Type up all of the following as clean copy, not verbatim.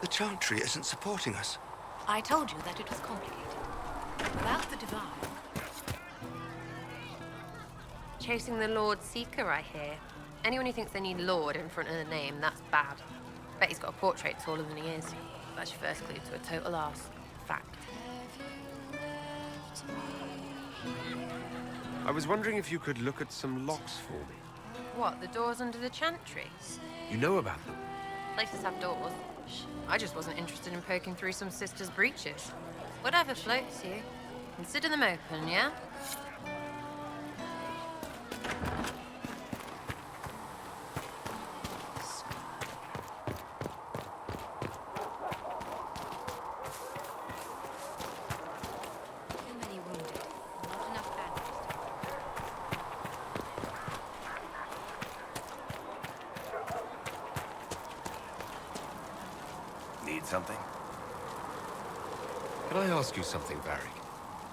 The Chantry isn't supporting us. I told you that it was complicated. Without the Divine... Chasing the Lord Seeker, I hear. Anyone who thinks they need Lord in front of the name, that's bad. Bet he's got a portrait taller than he is. That's your first clue to a total arse. Fact. I was wondering if you could look at some locks for me. What, the doors under the Chantry? You know about them? Places have doors. I just wasn't interested in poking through some sister's breeches. Whatever floats you. Consider them open, yeah? Need something? Can I ask you something, Varric?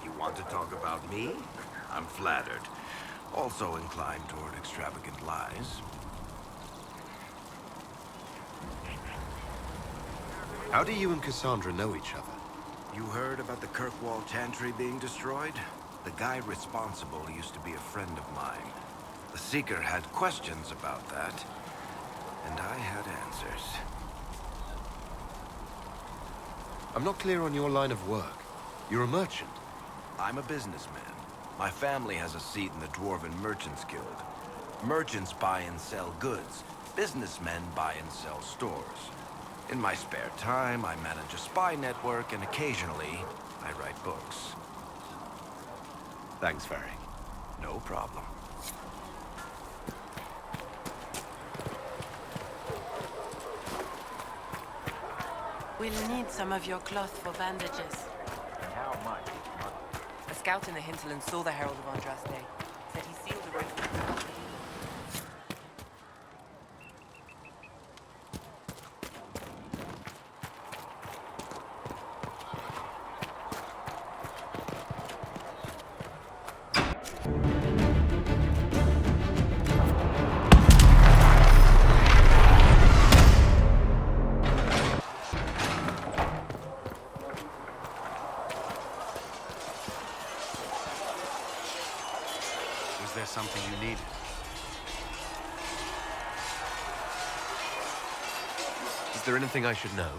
You want to talk about me? I'm flattered. Also inclined toward extravagant lies. How do you and Cassandra know each other? You heard about the Kirkwall Chantry being destroyed? The guy responsible used to be a friend of mine. The Seeker had questions about that, and I had answers. I'm not clear on your line of work. You're a merchant. I'm a businessman. My family has a seat in the Dwarven Merchants Guild. Merchants buy and sell goods. Businessmen buy and sell stores. In my spare time, I manage a spy network, and occasionally, I write books. Thanks, Varric. No problem. We'll need some of your cloth for bandages. And how much? A scout in the hinterland saw the Herald of Andraste. Said he sealed the road. Was there something you needed? Is there anything I should know?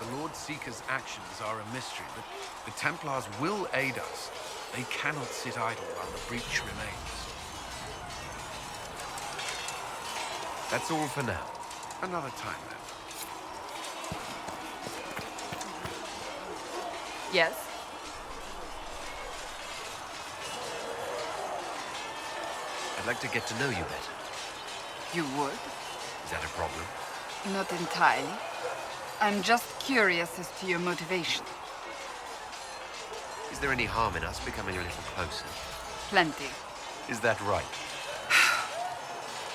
The Lord Seeker's actions are a mystery, but the Templars will aid us. They cannot sit idle while the breach remains. That's all for now. Another time, then. Yes? I'd like to get to know you better. You would? Is that a problem? Not entirely. I'm just curious as to your motivation. Is there any harm in us becoming a little closer? Plenty. Is that right?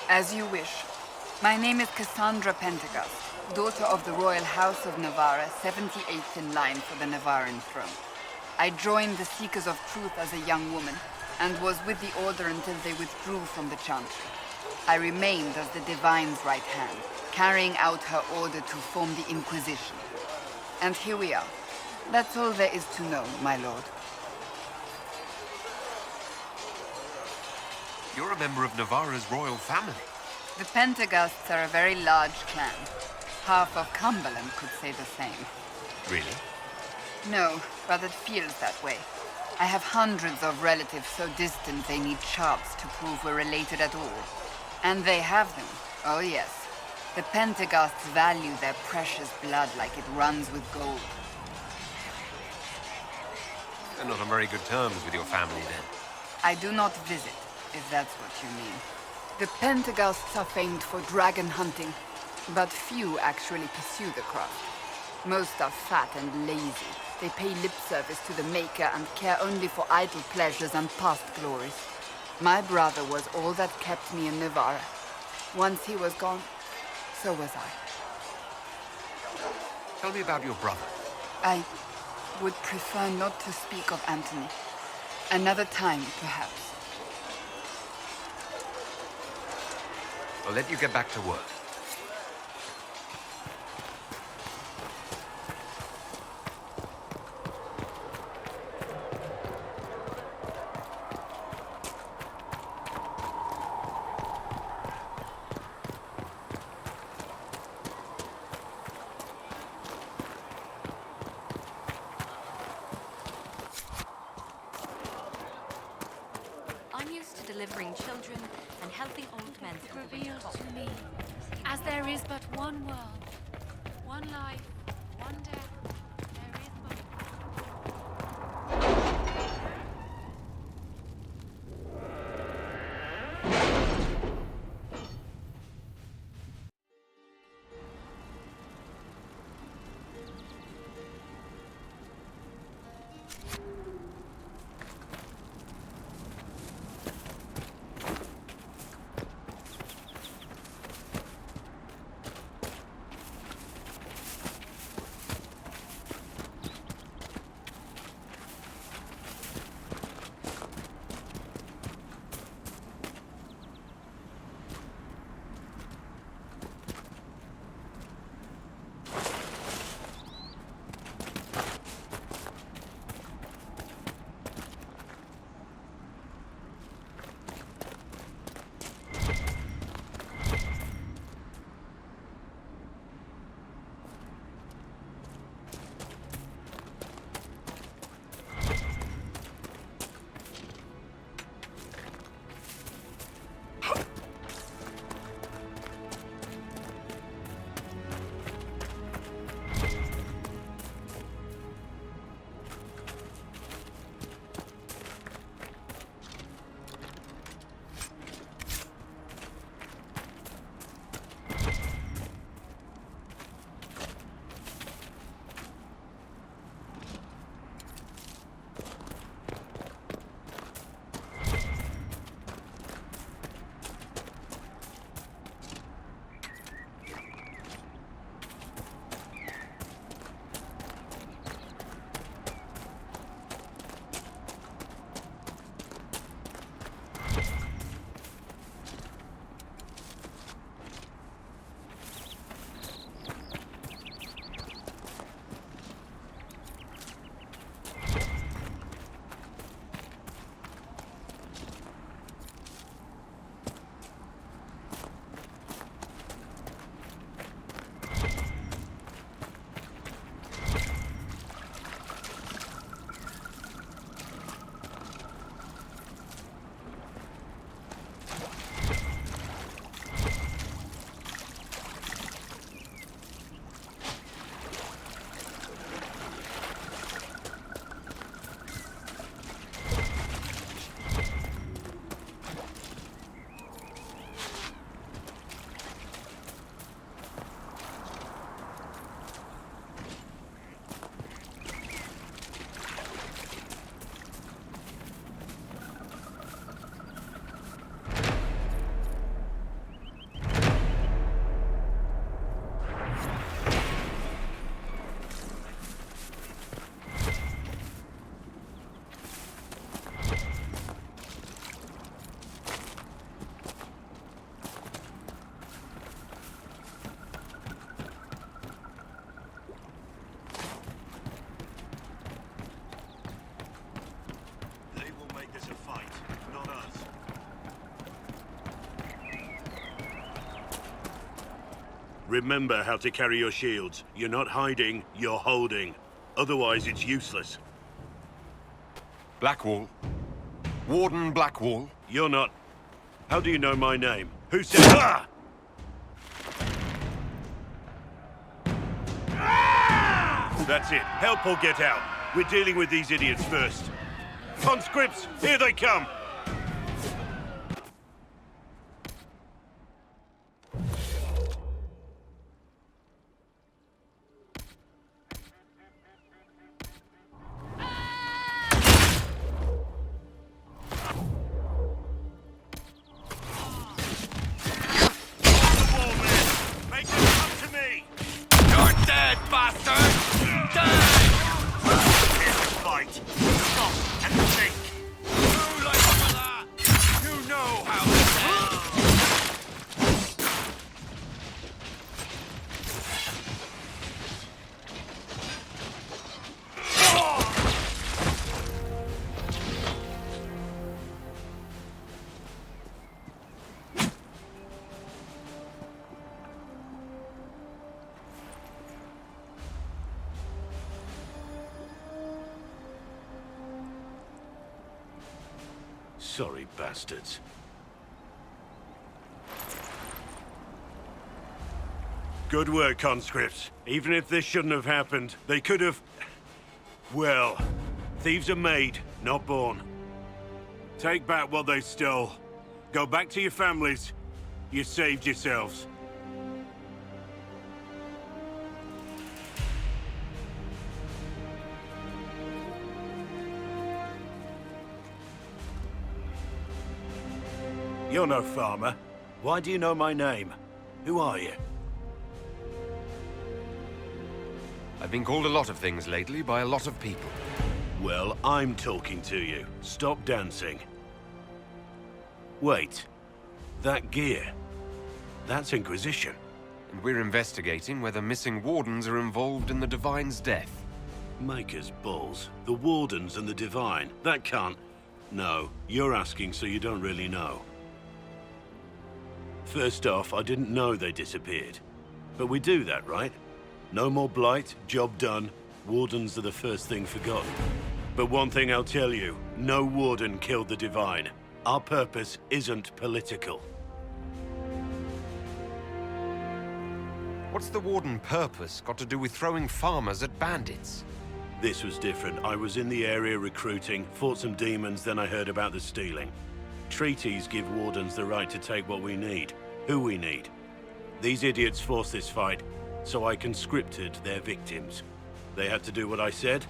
As you wish. My name is Cassandra Pentegast, daughter of the Royal House of Navarra, 78th in line for the Navarran throne. I joined the Seekers of Truth as a young woman, and was with the Order until they withdrew from the Chantry. I remained as the Divine's right hand, carrying out her order to form the Inquisition. And here we are. That's all there is to know, my lord. You're a member of Navarra's royal family. The Pentegasts are a very large clan. Half of Cumberland could say the same. Really? No, but it feels that way. I have hundreds of relatives so distant they need charts to prove we're related at all. And they have them. Oh yes. The Pentegasts value their precious blood like it runs with gold. You're not on very good terms with your family, then. I do not visit, if that's what you mean. The Pentegasts are famed for dragon hunting, but few actually pursue the craft. Most are fat and lazy. They pay lip service to the Maker and care only for idle pleasures and past glories. My brother was all that kept me in Navarra. Once he was gone, so was I. Tell me about your brother. I would prefer not to speak of Anthony. Another time, perhaps. I'll let you get back to work. There is but one world, one life, one death. There is but Remember how to carry your shields. You're not hiding, you're holding. Otherwise, it's useless. Blackwall. Warden Blackwall. You're not. How do you know my name? Who said... Ah! That's it. Help or get out. We're dealing with these idiots first. Conscripts, here they come! Sorry, bastards. Good work, conscripts. Even if this shouldn't have happened, they could have... Well, thieves are made, not born. Take back what they stole. Go back to your families. You saved yourselves. You're no farmer. Why do you know my name? Who are you? I've been called a lot of things lately by a lot of people. Well, I'm talking to you. Stop dancing. Wait. That gear. That's Inquisition. And we're investigating whether missing wardens are involved in the Divine's death. Maker's balls. The Wardens and the Divine. That can't... No, you're asking so you don't really know. First off, I didn't know they disappeared. But we do that, right? No more blight, job done. Wardens are the first thing forgotten. But one thing I'll tell you, no Warden killed the Divine. Our purpose isn't political. What's the Warden purpose got to do with throwing farmers at bandits? This was different. I was in the area recruiting, fought some demons, then I heard about the stealing. Treaties give Wardens the right to take what we need, who we need. These idiots forced this fight, so I conscripted their victims. They had to do what I said,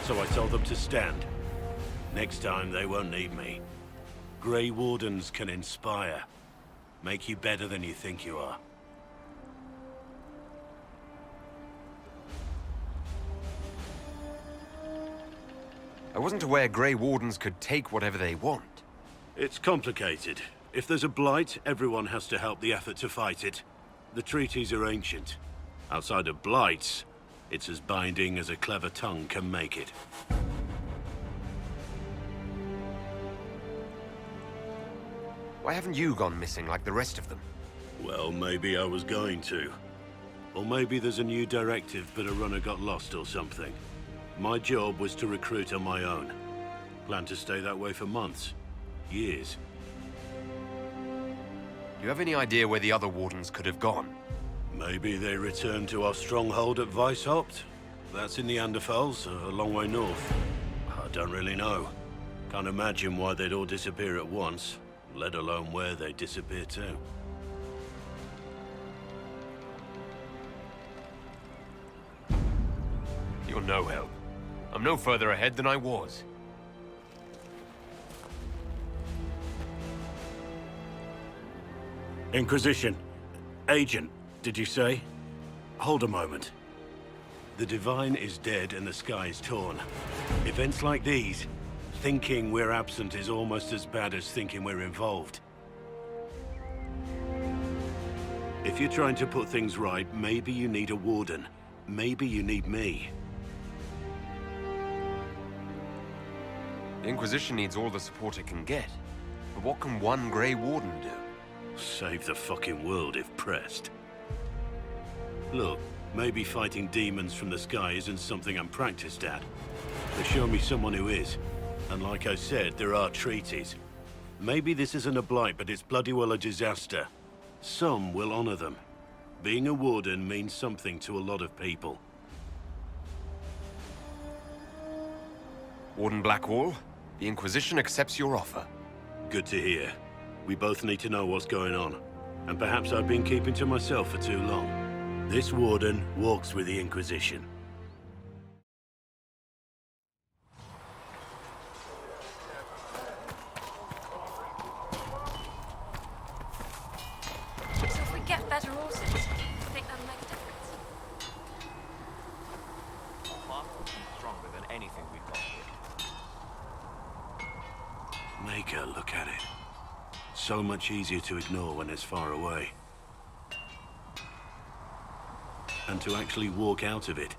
so I told them to stand. Next time, they won't need me. Grey Wardens can inspire, make you better than you think you are. I wasn't aware Grey Wardens could take whatever they want. It's complicated. If there's a blight, everyone has to help the effort to fight it. The treaties are ancient. Outside of blights, it's as binding as a clever tongue can make it. Why haven't you gone missing like the rest of them? Well, maybe I was going to. Or maybe there's a new directive, but a runner got lost or something. My job was to recruit on my own. Plan to stay that way for months. Years. Do you have any idea where the other Wardens could have gone? Maybe they returned to our stronghold at Weishaupt. That's in the Anderfels, a long way north. I don't really know. Can't imagine why they'd all disappear at once, let alone where they'd disappear to. You're no help. I'm no further ahead than I was. Inquisition. Agent, did you say? Hold a moment. The Divine is dead and the sky is torn. Events like these, thinking we're absent is almost as bad as thinking we're involved. If you're trying to put things right, maybe you need a Warden. Maybe you need me. The Inquisition needs all the support it can get. But what can one Grey Warden do? Save the fucking world if pressed. Look, maybe fighting demons from the sky isn't something I'm practiced at. But show me someone who is. And like I said, there are treaties. Maybe this isn't a blight, but it's bloody well a disaster. Some will honor them. Being a Warden means something to a lot of people. Warden Blackwall, the Inquisition accepts your offer. Good to hear. We both need to know what's going on. And perhaps I've been keeping to myself for too long. This Warden walks with the Inquisition. So if we get better horses, do you think that'll make a difference? Stronger than anything we've got here. Maker, look at it. So much easier to ignore when it's far away. And to actually walk out of it.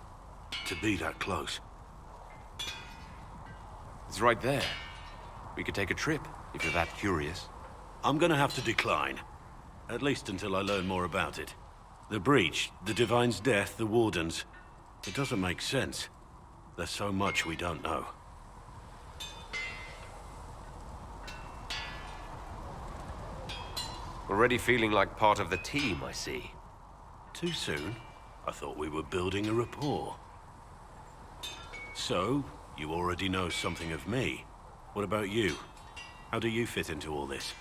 To be that close. It's right there. We could take a trip, if you're that curious. I'm gonna have to decline. At least until I learn more about it. The breach, the Divine's death, the Wardens. It doesn't make sense. There's so much we don't know. Already feeling like part of the team, I see. Too soon? I thought we were building a rapport. So, you already know something of me. What about you? How do you fit into all this?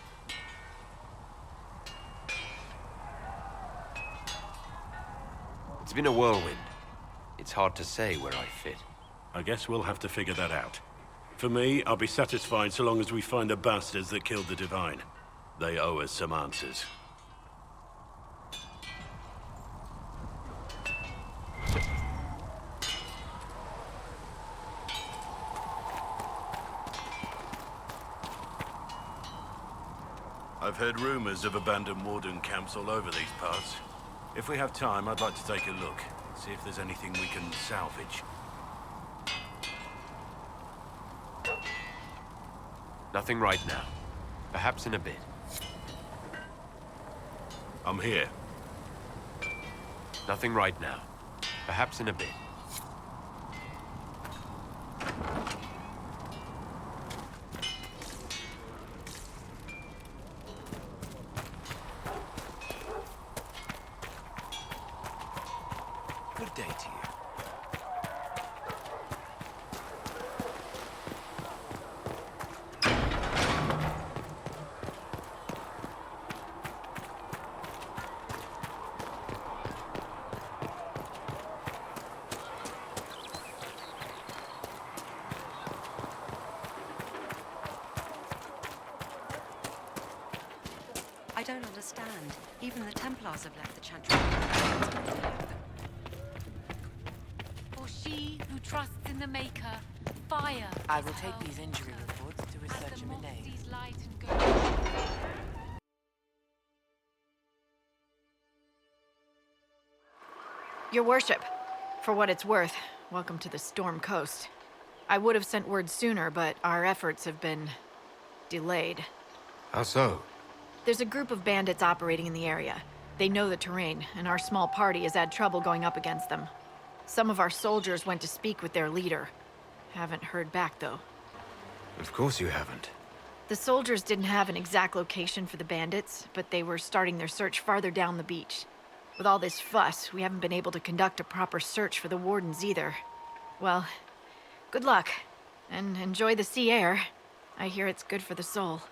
It's been a whirlwind. It's hard to say where I fit. I guess we'll have to figure that out. For me, I'll be satisfied so long as we find the bastards that killed the Divine. They owe us some answers. I've heard rumors of abandoned Warden camps all over these parts. If we have time, I'd like to take a look, see if there's anything we can salvage. Nothing right now. Perhaps in a bit. I'm here. Nothing right now. Perhaps in a bit. Good day to you. I don't understand. Even the Templars have left the Chantry. For she who trusts in the Maker, fire. I is will her take these injury water. reports to As research the in moth Malay. sees light and goes. Your worship, for what it's worth, welcome to the Storm Coast. I would have sent word sooner, but our efforts have been delayed. How so? There's a group of bandits operating in the area. They know the terrain, and our small party has had trouble going up against them. Some of our soldiers went to speak with their leader. Haven't heard back, though. Of course you haven't. The soldiers didn't have an exact location for the bandits, but they were starting their search farther down the beach. With all this fuss, we haven't been able to conduct a proper search for the wardens either. Well, good luck, and enjoy the sea air. I hear it's good for the soul.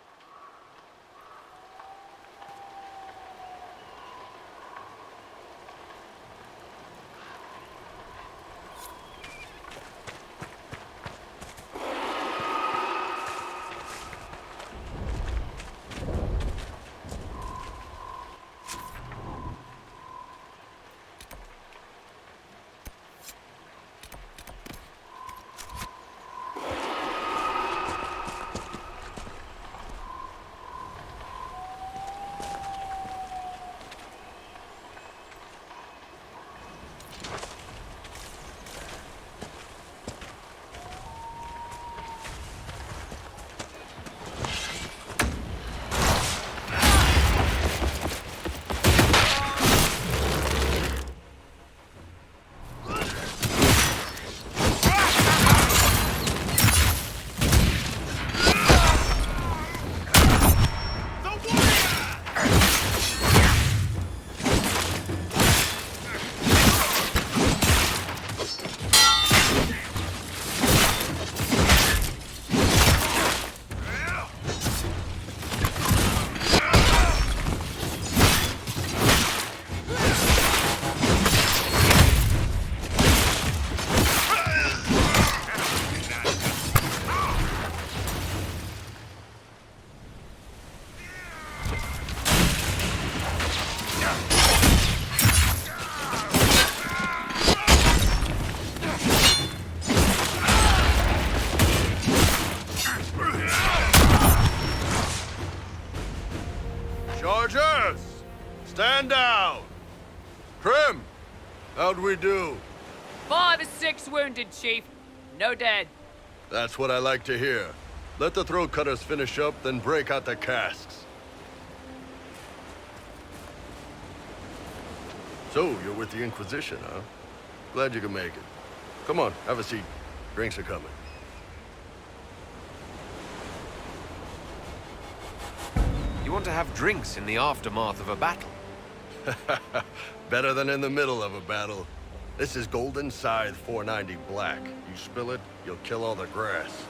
Chargers! Stand down! Prim! How'd we do? 5 or 6 wounded, Chief. No dead. That's what I like to hear. Let the throat cutters finish up, then break out the casks. So, you're with the Inquisition, huh? Glad you could make it. Come on, have a seat. Drinks are coming. You want to have drinks in the aftermath of a battle? Better than in the middle of a battle. This is Golden Scythe 490 Black. You spill it, you'll kill all the grass.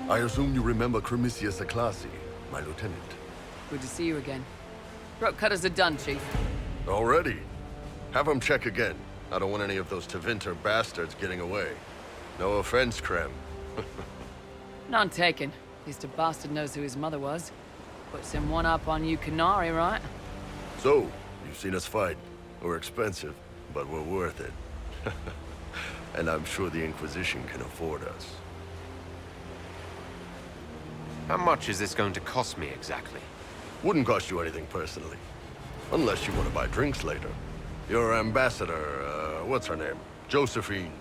I assume you remember Cremisius Aclassi, my lieutenant. Good to see you again. Throat cutters are done, Chief. Already? Have him check again. I don't want any of those Tevinter bastards getting away. No offense, Krem. None taken. At least a bastard knows who his mother was. Puts him one up on you Canary, right? So, you've seen us fight. We're expensive, but we're worth it. And I'm sure the Inquisition can afford us. How much is this going to cost me exactly? Wouldn't cost you anything personally. Unless you want to buy drinks later. Your ambassador, what's her name? Josephine.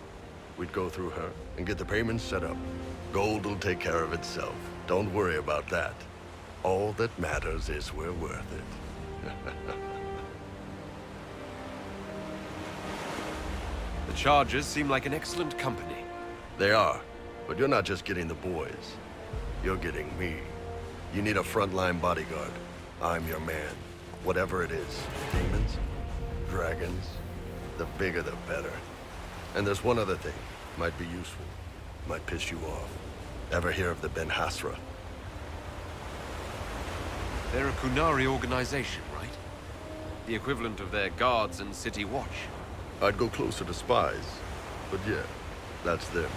We'd go through her and get the payments set up. Gold will take care of itself. Don't worry about that. All that matters is we're worth it. The Chargers seem like an excellent company. They are, but you're not just getting the boys. You're getting me. You need a frontline bodyguard. I'm your man. Whatever it is. Demons? Dragons? The bigger the better. And there's one other thing. Might be useful. Might piss you off. Ever hear of the Ben Hasra? They're a Kunari organization, right? The equivalent of their guards and city watch. I'd go closer to spies. But yeah, that's them.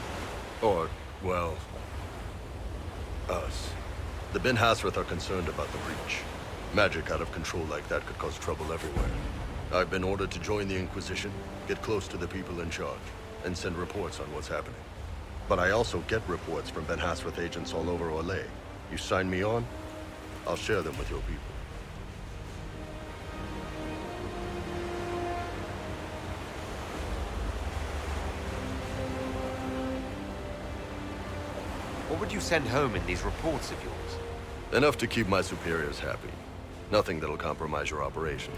Or, well, us. The Ben Hasrath are concerned about the breach. Magic out of control like that could cause trouble everywhere. I've been ordered to join the Inquisition, get close to the people in charge, and send reports on what's happening. But I also get reports from Ben Hasrath agents all over Orlais. You sign me on, I'll share them with your people. What would you send home in these reports of yours? Enough to keep my superiors happy. Nothing that'll compromise your operations.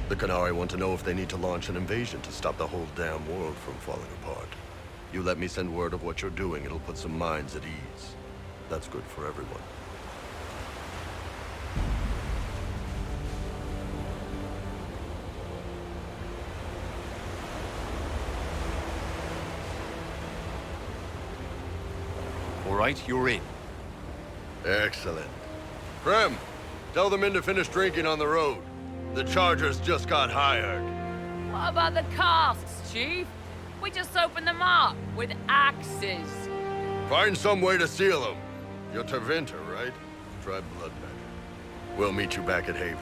The Canari want to know if they need to launch an invasion to stop the whole damn world from falling apart. You let me send word of what you're doing, it'll put some minds at ease. That's good for everyone. All right, you're in. Excellent. Krem, tell the men to finish drinking on the road. The Chargers just got hired. What about the casks, Chief? We just opened them up with axes. Find some way to seal them. You're Tevinter, right? Try blood magic. We'll meet you back at Haven.